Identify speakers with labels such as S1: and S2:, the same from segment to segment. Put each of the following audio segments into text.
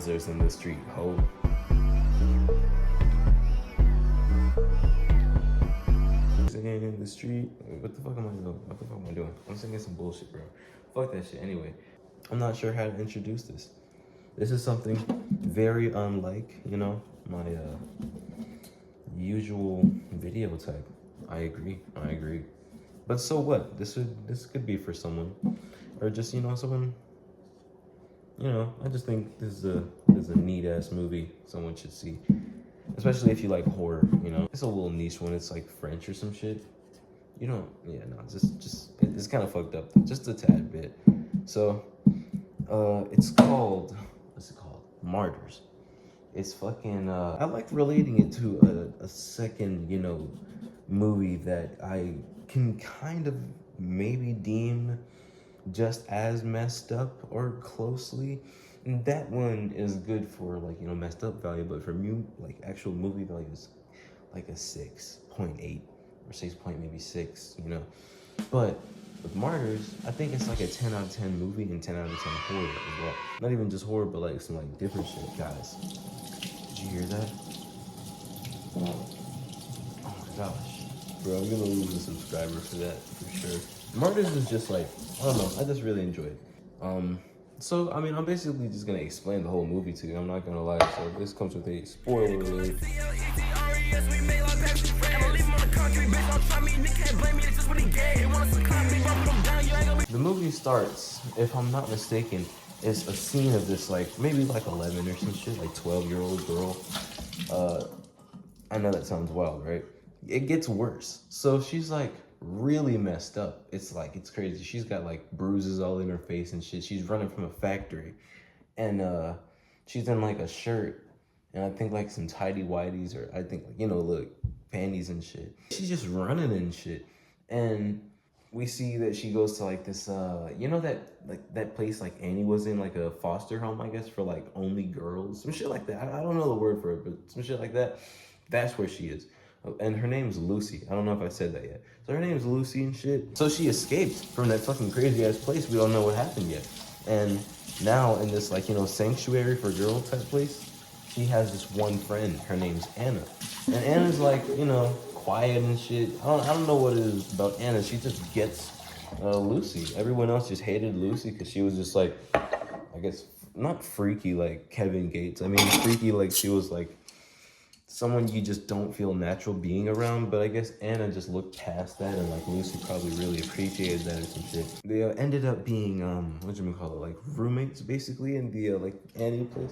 S1: bouncers in the street, ho. Singing in the street. What the fuck am I doing? What the fuck am I doing? I'm singing some bullshit, bro. Fuck that shit. Anyway, I'm not sure how to introduce this. This is something very unlike, you know, my usual video type. I agree. But so what? This could be for someone, or just, you know, someone. You know, I just think this is a neat ass movie someone should see, especially if you like horror. You know, it's a little niche one. It's like French or some shit. You don't. Yeah, no. It's kind of fucked up, just a tad bit. So, it's called. What's it called? Martyrs. It's fucking. I like relating it to a second, you know, movie that I can kind of maybe deem just as messed up or closely. And that one is good for, like, you know, messed up value, but for me, like, actual movie value is like a 6.8 or 6 point maybe 6, you know. But with Martyrs, I think it's like a 10 out of 10 movie and 10 out of 10 horror as well. Not even just horror, but like some like different shit. Guys, did you hear that? Oh my gosh, bro, I'm gonna lose a subscriber for that for sure. Martyrs is just like, I don't know, I just really enjoy it. So I mean, I'm basically just gonna explain the whole movie to you. I'm not gonna lie. So this comes with a spoiler alert. The movie starts, if I'm not mistaken, is a scene of this, like, maybe like 11 or some shit, like 12-year-old girl. I know that sounds wild, right? It gets worse. So she's like really messed up. It's like, it's crazy. She's got like bruises all in her face and shit. She's running from a factory. And she's in like a shirt and I think like some tidy whities, or I think like, you know, look, panties and shit. She's just running and shit. And we see that she goes to like this, you know, that like that place like Annie was in, like a foster home, I guess, for like only girls, some shit like that. I don't know the word for it, but some shit like that. That's where she is. And her name's Lucy. I don't know if I said that yet. So her name's Lucy and shit. So she escaped from that fucking crazy ass place. We don't know what happened yet. And now in this, like, you know, sanctuary for girl type place, she has this one friend. Her name's Anna. And Anna's like, you know, quiet and shit. I don't know what it is about Anna. She just gets Lucy. Everyone else just hated Lucy because she was just like, I guess, not freaky like Kevin Gates. I mean, freaky like she was like someone you just don't feel natural being around. But I guess Anna just looked past that, and like Lucy probably really appreciated that or some shit. They ended up being what you call it, like roommates basically in the like Annie place.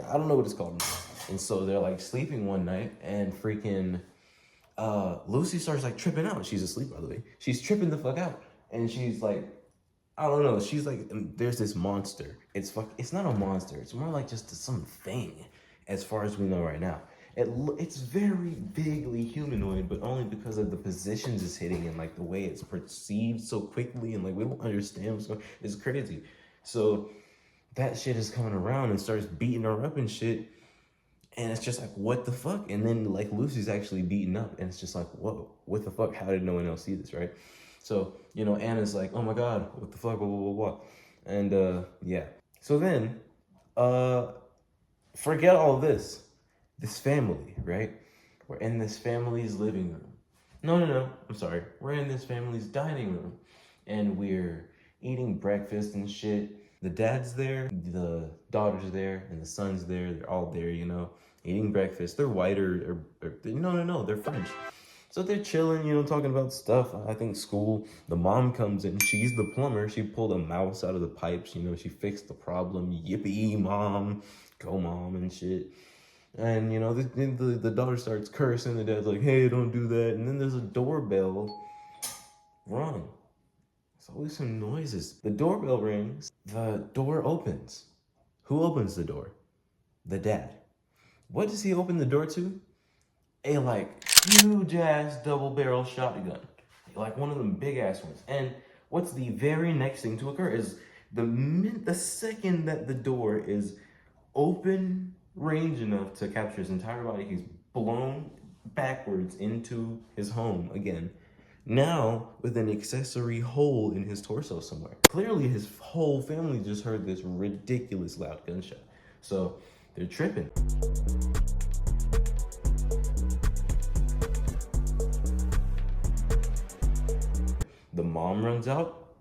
S1: I don't know what it's called. And so they're like sleeping one night, and freaking Lucy starts like tripping out. She's asleep, by the way. She's tripping the fuck out, and she's like, I don't know. She's like, there's this monster. It's not a monster. It's more like just something, as far as we know right now. It's very vaguely humanoid, but only because of the positions it's hitting and like the way it's perceived so quickly, and like we don't understand what's going on. It's crazy. So that shit is coming around and starts beating her up and shit. And it's just like, what the fuck? And then like Lucy's actually beaten up, and it's just like, whoa, what the fuck? How did no one else see this, right? So, you know, Anna's like, oh my God, what the fuck, blah, blah, blah, blah. And yeah. So then, forget all this family, right? We're in this family's living room. No, I'm sorry. We're in this family's dining room, and we're eating breakfast and shit. The dad's there, the daughter's there, and the son's there. They're all there, you know, eating breakfast. They're white or no, they're French. So they're chilling, you know, talking about stuff. I think school. The mom comes in. She's the plumber. She pulled a mouse out of the pipes. You know, she fixed the problem. Yippee, mom. Go, mom, and shit. And, you know, the daughter starts cursing. The dad's like, hey, don't do that. And then there's a doorbell. Run. There's always some noises. The doorbell rings. The door opens. Who opens the door? The dad. What does he open the door to? A, like, huge-ass double-barrel shotgun. Like one of them big-ass ones. And what's the very next thing to occur is the second that the door is open range enough to capture his entire body, he's blown backwards into his home again. Now with an accessory hole in his torso somewhere. Clearly his whole family just heard this ridiculous loud gunshot. So they're tripping. The mom runs out,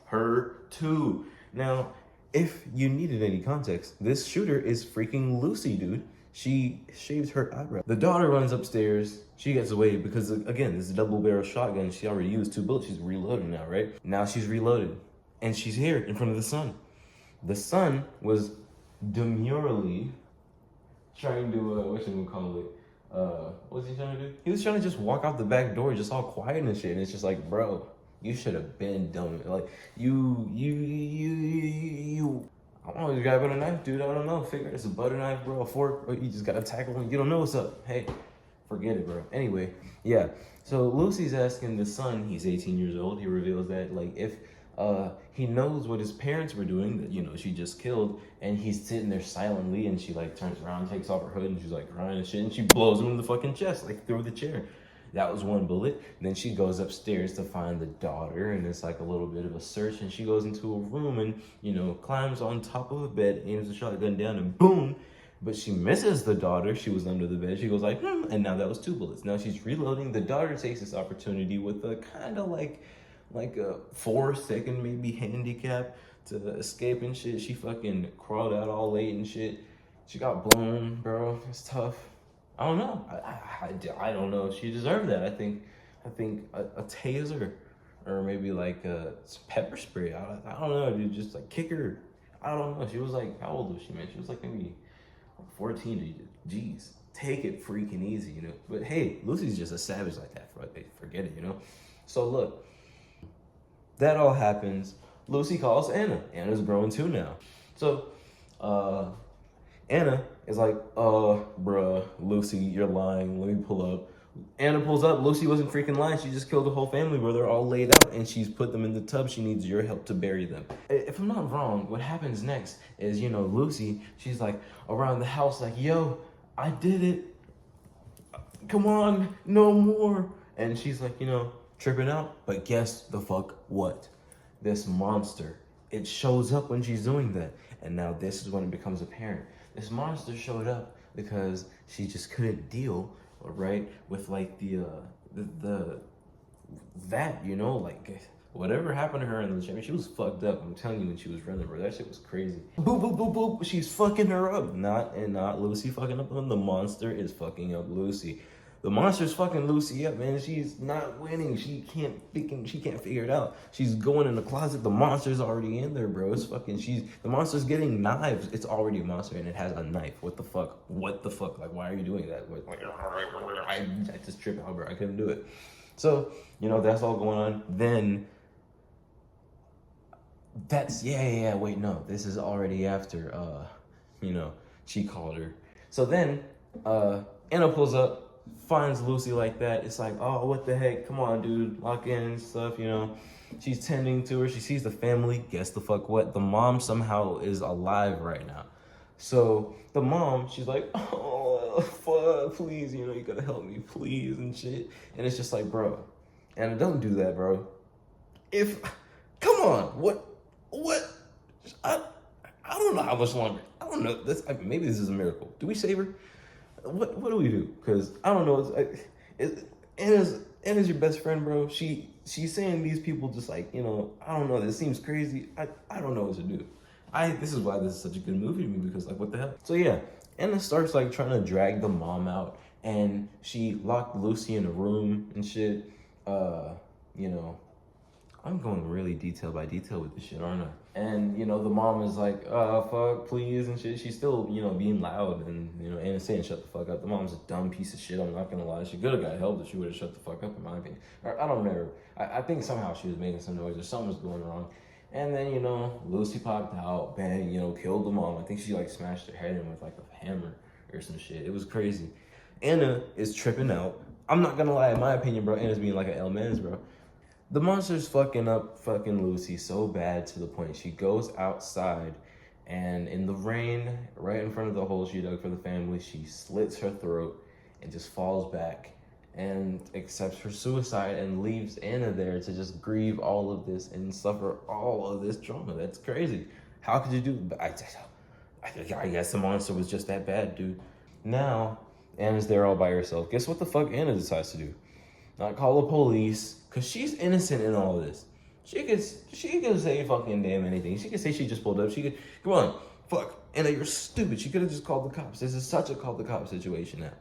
S1: her too. Now, if you needed any context, this shooter is freaking Lucy, dude. She shaves her eyebrow. The daughter runs upstairs. She gets away because, again, this is a double barrel shotgun. She already used 2 bullets. She's reloading now, right? Now she's reloaded. And she's here in front of the son. The son was demurely trying to, what you gonna call it? What was he trying to do? He was trying to just walk out the back door, just all quiet and shit. And it's just like, bro, you should have been done. Like, you. I don't know, you grabbing a knife, dude. I don't know. Figure it's a butter knife, bro, a fork, or you just gotta tackle him. You don't know what's up. Hey, forget it, bro. Anyway, yeah. So Lucy's asking the son, he's 18 years old. He reveals that, like, if he knows what his parents were doing, that, you know, she just killed, and he's sitting there silently, and she, like, turns around, takes off her hood, and she's, like, crying and shit, and she blows him in the fucking chest, like, through the chair. That was 1 bullet. And then she goes upstairs to find the daughter, and it's like a little bit of a search, and she goes into a room and, you know, climbs on top of a bed, aims the shotgun down, and boom! But she misses the daughter. She was under the bed. She goes like, and now that was 2 bullets. Now she's reloading. The daughter takes this opportunity with a kind of like a 4-second maybe handicap to escape and shit. She fucking crawled out all late and shit. She got blown, bro. It's tough. I don't know. I don't know if she deserved that. I think a taser or maybe like some pepper spray. I don't know, dude. Just like kick her. I don't know. She was like, how old was she, man? She was like maybe 14. Jeez, take it freaking easy, you know. But hey, Lucy's just a savage like that. Forget it, you know. So look, that all happens. Lucy calls Anna. Anna's grown too now. So, Anna is like, bruh, Lucy, you're lying. Let me pull up. Anna pulls up. Lucy wasn't freaking lying. She just killed the whole family where they're all laid out, and she's put them in the tub. She needs your help to bury them. If I'm not wrong, what happens next is, you know, Lucy, she's like around the house like, yo, I did it. Come on, no more. And she's like, you know, tripping out. But guess the fuck what? This monster, it shows up when she's doing that. And now this is when it becomes apparent. This monster showed up because she just couldn't deal, right, with like that, you know, like whatever happened to her in the gym. She was fucked up. I'm telling you, when she was running, bro, that shit was crazy. Boop, boop, boop, boop. She's fucking her up. Not Lucy fucking up them. The monster is fucking up Lucy. The monster's fucking Lucy up, man. She's not winning. She can't figure it out. She's going in the closet. The monster's already in there, bro. It's fucking, the monster's getting knives. It's already a monster and it has a knife. What the fuck? What the fuck? Like, why are you doing that? Like, I just tripped out, bro. I couldn't do it. So, you know, that's all going on. Then, wait, no. This is already after, you know, she called her. So then, Anna pulls up, finds Lucy like that. It's like, oh, what the heck? Come on, dude. Lock in and stuff, you know. She's tending to her. She sees the family. Guess the fuck what? The mom somehow is alive right now. So the mom, she's like, oh, fuck, please, you know, you gotta help me, please, and shit. And it's just like, bro, Anna, don't do that, bro. Come on, what? I don't know how much longer. I don't know. Maybe this is a miracle. Do we save her? What do we do? Because I don't know. Anna's your best friend, bro. She's saying these people just like, you know, I don't know. This seems crazy. I don't know what to do. This is why this is such a good movie to me, because like, what the hell? So yeah, Anna starts like trying to drag the mom out, and she locked Lucy in a room and shit. You know, I'm going really detail by detail with this shit, aren't I? And, you know, the mom is like, fuck, please, and shit. She's still, you know, being loud, and, you know, Anna's saying, shut the fuck up. The mom's a dumb piece of shit, I'm not gonna lie. She could have got help if she would have shut the fuck up, in my opinion. Or, I don't remember. I think somehow she was making some noise, or something was going wrong. And then, you know, Lucy popped out, bang, you know, killed the mom. I think she, like, smashed her head in with, like, a hammer or some shit. It was crazy. Anna is tripping out. I'm not gonna lie, in my opinion, bro, Anna's being like an L-Mans, bro. The monster's fucking up fucking Lucy so bad to the point she goes outside, and in the rain, right in front of the hole she dug for the family, she slits her throat and just falls back and accepts her suicide and leaves Anna there to just grieve all of this and suffer all of this trauma. That's crazy. How could you do that? I guess the monster was just that bad, dude. Now, Anna's there all by herself. Guess what the fuck Anna decides to do? Not call the police, because she's innocent in all of this. She could say fucking damn anything. She could say she just pulled up. She could, come on, fuck, Anna, you're stupid. She could have just called the cops. This is such a call the cops situation now.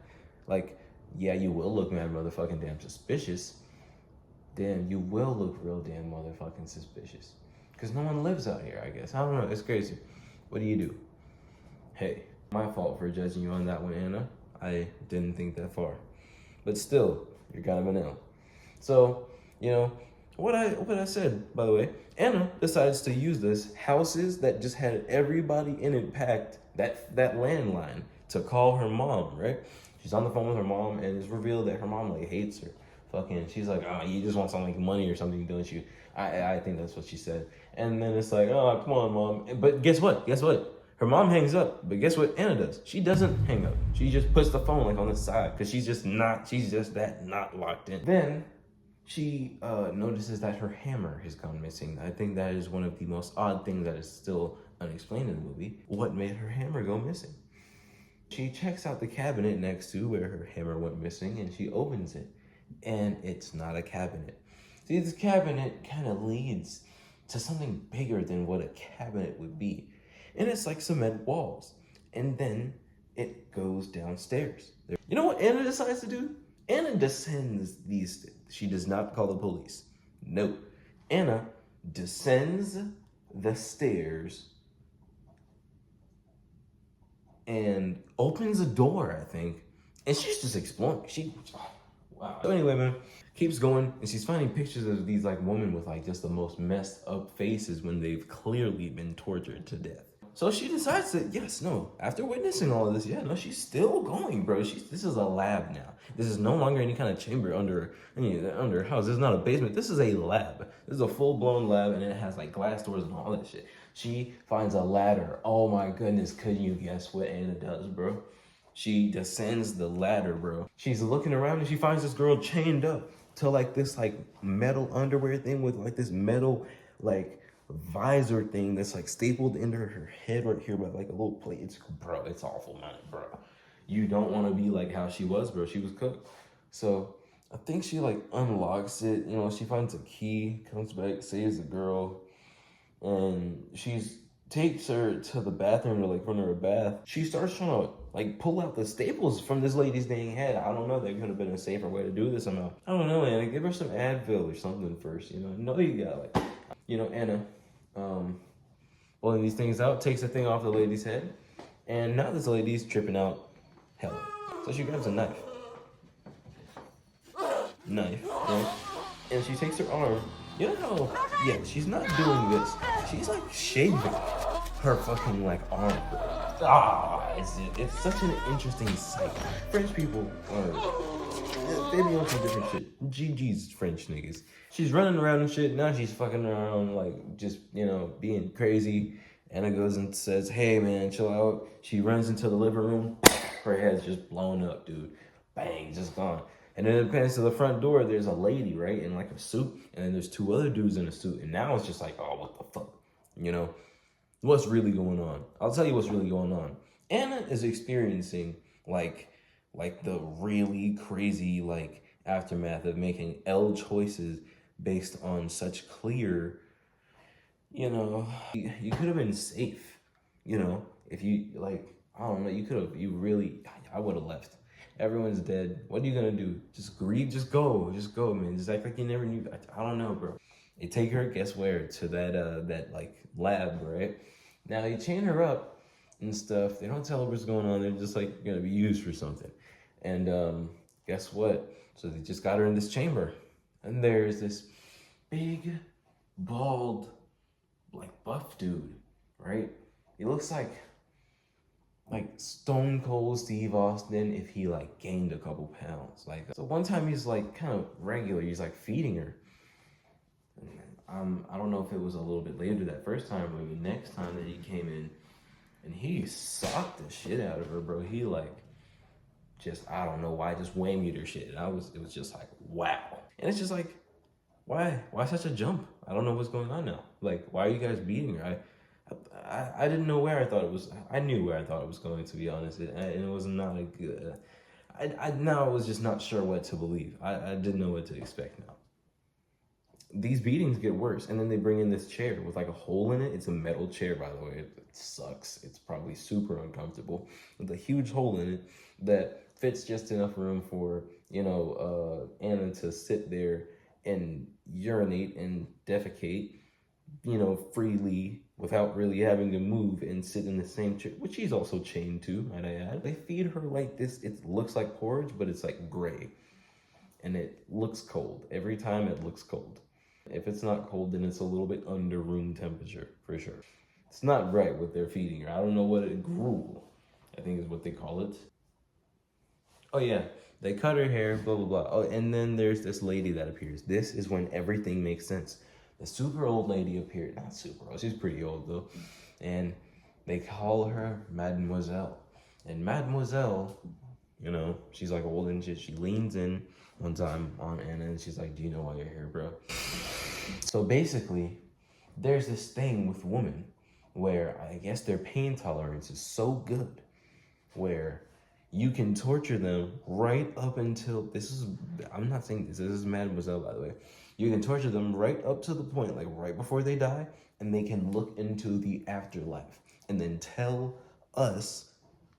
S1: Like, yeah, you will look mad motherfucking damn suspicious. Damn, you will look real damn motherfucking suspicious. Because no one lives out here, I guess. I don't know, it's crazy. What do you do? Hey, my fault for judging you on that one, Anna. I didn't think that far. But still, you're kind of an L. So, you know, what I said, by the way, Anna decides to use this houses that just had everybody in it packed, that landline, to call her mom, right? She's on the phone with her mom, and it's revealed that her mom, like, hates her. Fucking, she's like, oh, you just want some, like, money or something, don't you? I think that's what she said. And then it's like, oh, come on, mom. But guess what? Her mom hangs up, but guess what Anna does? She doesn't hang up. She just puts the phone like on the side because she's just that not locked in. Then she notices that her hammer has gone missing. I think that is one of the most odd things that is still unexplained in the movie. What made her hammer go missing? She checks out the cabinet next to where her hammer went missing and she opens it. And it's not a cabinet. See, this cabinet kind of leads to something bigger than what a cabinet would be. And it's like cement walls. And then it goes downstairs. You know what Anna decides to do? Anna descends these stairs. She does not call the police. No. Anna descends the stairs and opens a door, I think. And she's just exploring. Wow. So anyway, man, keeps going, and she's finding pictures of these like women with like just the most messed up faces when they've clearly been tortured to death. So she decides that, after witnessing all of this, she's still going, bro. This is a lab now. This is no longer any kind of chamber under her house. This is not a basement. This is a lab. This is a full-blown lab, and it has like glass doors and all that shit. She finds a ladder. Oh my goodness, could you guess what Anna does, bro? She descends the ladder, bro. She's looking around and she finds this girl chained up to like this like metal underwear thing with like this metal like visor thing that's like stapled into her head right here by like a little plate. It's awful, man, bro. You don't want to be like how she was, bro. She was cooked. So I think she like unlocks it. She finds a key, comes back, saves the girl, and takes her to the bathroom to like run her a bath. She starts trying to like pull out the staples from this lady's dang head. I don't know. There could have been a safer way to do this somehow. I don't know, Anna. Give her some Advil or something first. No, you got like, Anna, pulling these things out, takes the thing off the lady's head, and now this lady's tripping out hell. So she grabs a knife, right? And she takes her arm. You know how? Yeah, she's not doing this. She's like shaving her fucking like arm. It's such an interesting sight. French people they be on some different shit. GG's French niggas. She's running around and shit. Now she's fucking around like just being crazy. Anna goes and says, "Hey man, chill out." She runs into the living room. Her head's just blown up, dude. Bang, just gone. And then it pans to the front door. There's a lady, right, in like a suit, and then there's two other dudes in a suit. And now it's just like, oh, what the fuck, What's really going on? I'll tell you what's really going on. Anna is experiencing like the really crazy like aftermath of making L choices based on such clear, you could have been safe, if you like, I don't know, I would have left. Everyone's dead. What are you gonna do? Just grieve? Just go, man. Just act like you never knew. I don't know, bro. They take her, guess where? To that like lab, right? Now they chain her up and stuff. They don't tell her what's going on. They're just like gonna be used for something. And guess what? So they just got her in this chamber, and there's this big, bald, like buff dude, right? He looks like Stone Cold Steve Austin if he like gained a couple pounds. So one time he's like kind of regular. He's like feeding her. I don't know if it was a little bit later that first time, or maybe next time that he came in, and he socked the shit out of her, bro. He I don't know why, just whammied her shit. And it was just like, wow. And it's just like, why such a jump? I don't know what's going on now. Like, why are you guys beating her? I didn't know where I thought it was. I knew where I thought it was going, to be honest, and it was not a good. I now was just not sure what to believe. I didn't know what to expect now. These beatings get worse, and then they bring in this chair with like a hole in it. It's a metal chair, by the way. It sucks. It's probably super uncomfortable with a huge hole in it that fits just enough room for Anna to sit there and urinate and defecate, freely without really having to move and sit in the same chair, which she's also chained to, might I add. They feed her like this. It looks like porridge, but it's like gray, and it looks cold. Every time it looks cold. If it's not cold, then it's a little bit under room temperature, for sure. It's not right what they're feeding her. I don't know what it, gruel, I think is what they call it. Oh yeah, they cut her hair, blah, blah, blah. Oh, and then there's this lady that appears. This is when everything makes sense. The super old lady appeared. Not super old, she's pretty old though. And they call her Mademoiselle. And Mademoiselle, she's like old and shit. She leans in one time on Anna and she's like, do you know why you're here, bro? So basically, there's this thing with women where I guess their pain tolerance is so good where you can torture them right up until, I'm not saying this is Mademoiselle, by the way. You can torture them right up to the point, like right before they die, and they can look into the afterlife and then tell us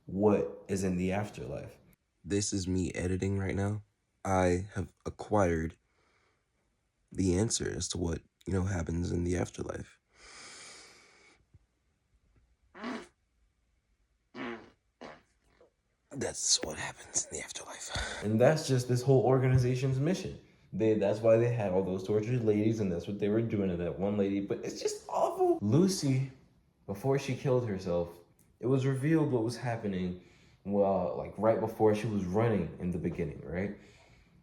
S1: what is in the afterlife. This is me editing right now. I have acquired the answer as to what, happens in the afterlife. That's what happens in the afterlife. And that's just this whole organization's mission. That's why they had all those tortured ladies, and that's what they were doing to that one lady. But it's just awful. Lucy, before she killed herself, it was revealed what was happening. Well, like right before she was running in the beginning, right?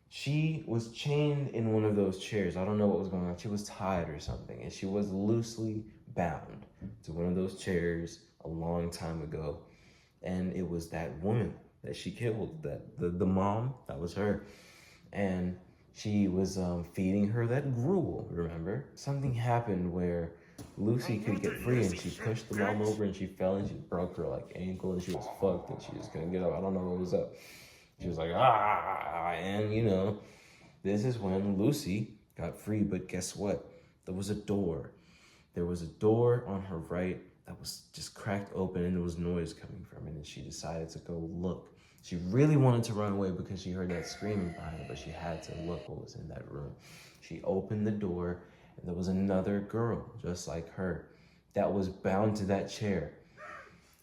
S1: She was chained in one of those chairs. I don't know what was going on. She was tied or something, and she was loosely bound to one of those chairs a long time ago. And it was that woman that she killed, that the mom, that was her. And she was feeding her that gruel, remember? Something happened where Lucy could get free and she pushed the mom over and she fell and she broke her like ankle and she was fucked and she just couldn't get up. I don't know what was up. She was like, and this is when Lucy got free, but guess what? There was a door. There was a door on her right that was just cracked open and there was noise coming from it, and she decided to go look. She really wanted to run away because she heard that screaming behind her, but she had to look what was in that room. She opened the door and there was another girl just like her that was bound to that chair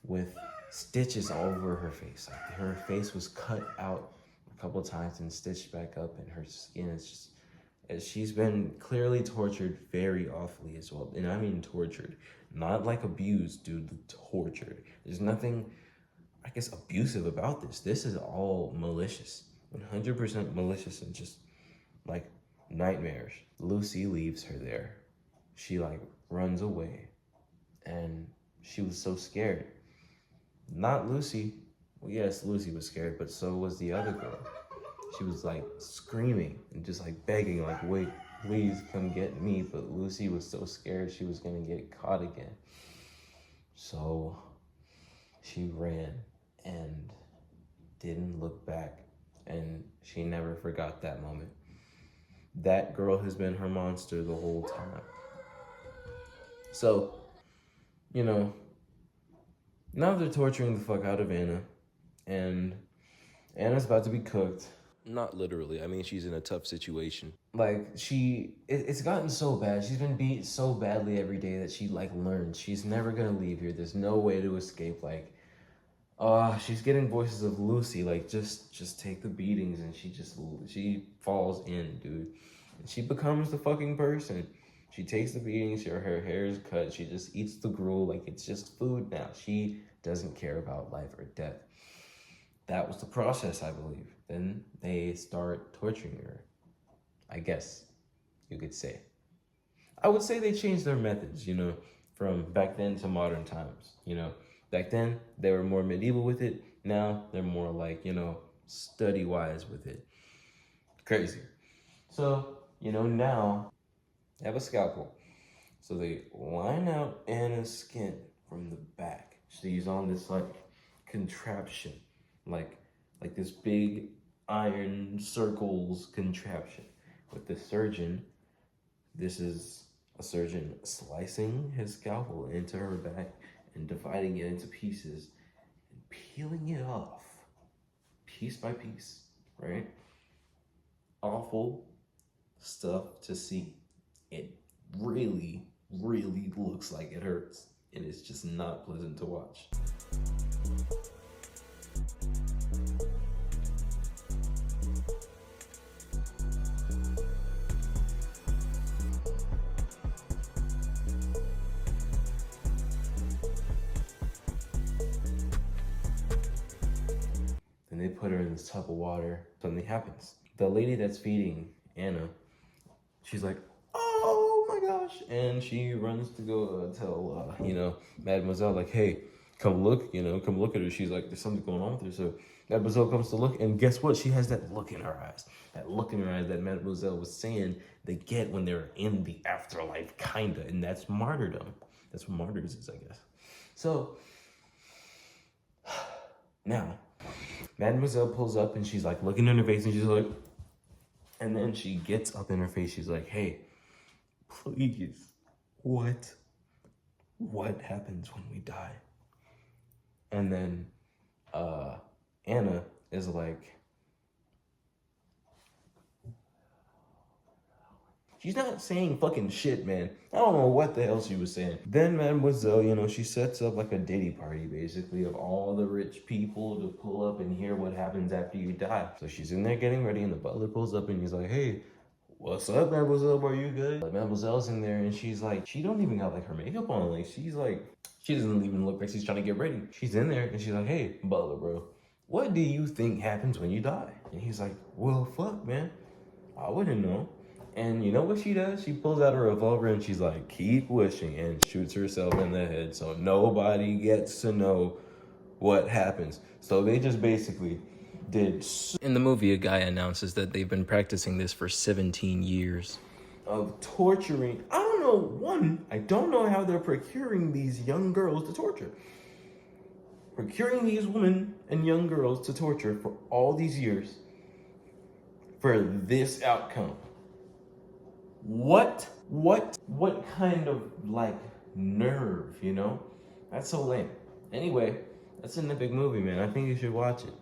S1: with stitches all over her face. Like her face was cut out a couple of times and stitched back up, and her skin is just, she's been clearly tortured very awfully as well. And I mean tortured, not like abused, dude, tortured. There's nothing, I guess, abusive about this. This is all malicious, 100% malicious, and just like nightmares. Lucy leaves her there. She like runs away, and she was so scared. Not Lucy. Well, yes, Lucy was scared, but so was the other girl. She was like screaming and just like begging, like, wait, please come get me. But Lucy was so scared she was gonna get caught again. So she ran and didn't look back, and she never forgot that moment. That girl has been her monster the whole time. So, now they're torturing the fuck out of Anna, and Anna's about to be cooked. Not literally, I mean, she's in a tough situation. Like, it's gotten so bad. She's been beat so badly every day that she, like, learns she's never gonna leave here. There's no way to escape. Like, she's getting voices of Lucy, like, just take the beatings, and she falls in, dude. And she becomes the fucking person. She takes the beatings, her hair is cut, she just eats the gruel like it's just food now. She doesn't care about life or death. That was the process, I believe. Then they start torturing her, I guess you could say. I would say they changed their methods, from back then to modern times. Back then they were more medieval with it. Now they're more like, study-wise with it. Crazy. So, now they have a scalpel. So they line out Anna's skin from the back. She's on this like contraption, like this big iron circles contraption with the surgeon. This is a surgeon slicing his scalpel into her back and dividing it into pieces and peeling it off piece by piece, right? Awful stuff to see. It really, really looks like it hurts, and it's just not pleasant to watch. Then they put her in this tub of water. Something happens. The lady that's feeding Anna, she's like, oh my gosh. And she runs to go tell, Mademoiselle, like, hey, come look at her. She's like, there's something going on with her. So Mademoiselle comes to look, and guess what? She has that look in her eyes. That look in her eyes that Mademoiselle was saying they get when they're in the afterlife, kinda. And that's martyrdom. That's what martyrs is, I guess. So, now, Mademoiselle pulls up and she's like looking in her face and she's like, and then she gets up in her face. She's like, hey, please, what happens when we die? And then Anna is like, she's not saying fucking shit, man. I don't know what the hell she was saying. Then Mademoiselle, she sets up like a ditty party, basically, of all the rich people to pull up and hear what happens after you die. So she's in there getting ready, and the butler pulls up and he's like, hey, what's up, Mademoiselle? Are you good? Like, Mademoiselle's in there and she's like, she don't even got like her makeup on. Like, she's like, she doesn't even look like she's trying to get ready. She's in there and she's like, hey, butler, bro, what do you think happens when you die? And he's like, well, fuck, man, I wouldn't know. And you know what she does? She pulls out a revolver and she's like, keep wishing, and shoots herself in the head so nobody gets to know what happens. So they just basically did.
S2: In the movie, a guy announces that they've been practicing this for 17 years.
S1: Of torturing. I don't know how they're procuring these young girls to torture. Procuring these women and young girls to torture for all these years for this outcome. What kind of like nerve, That's so lame. Anyway, that's an epic movie, man. I think you should watch it.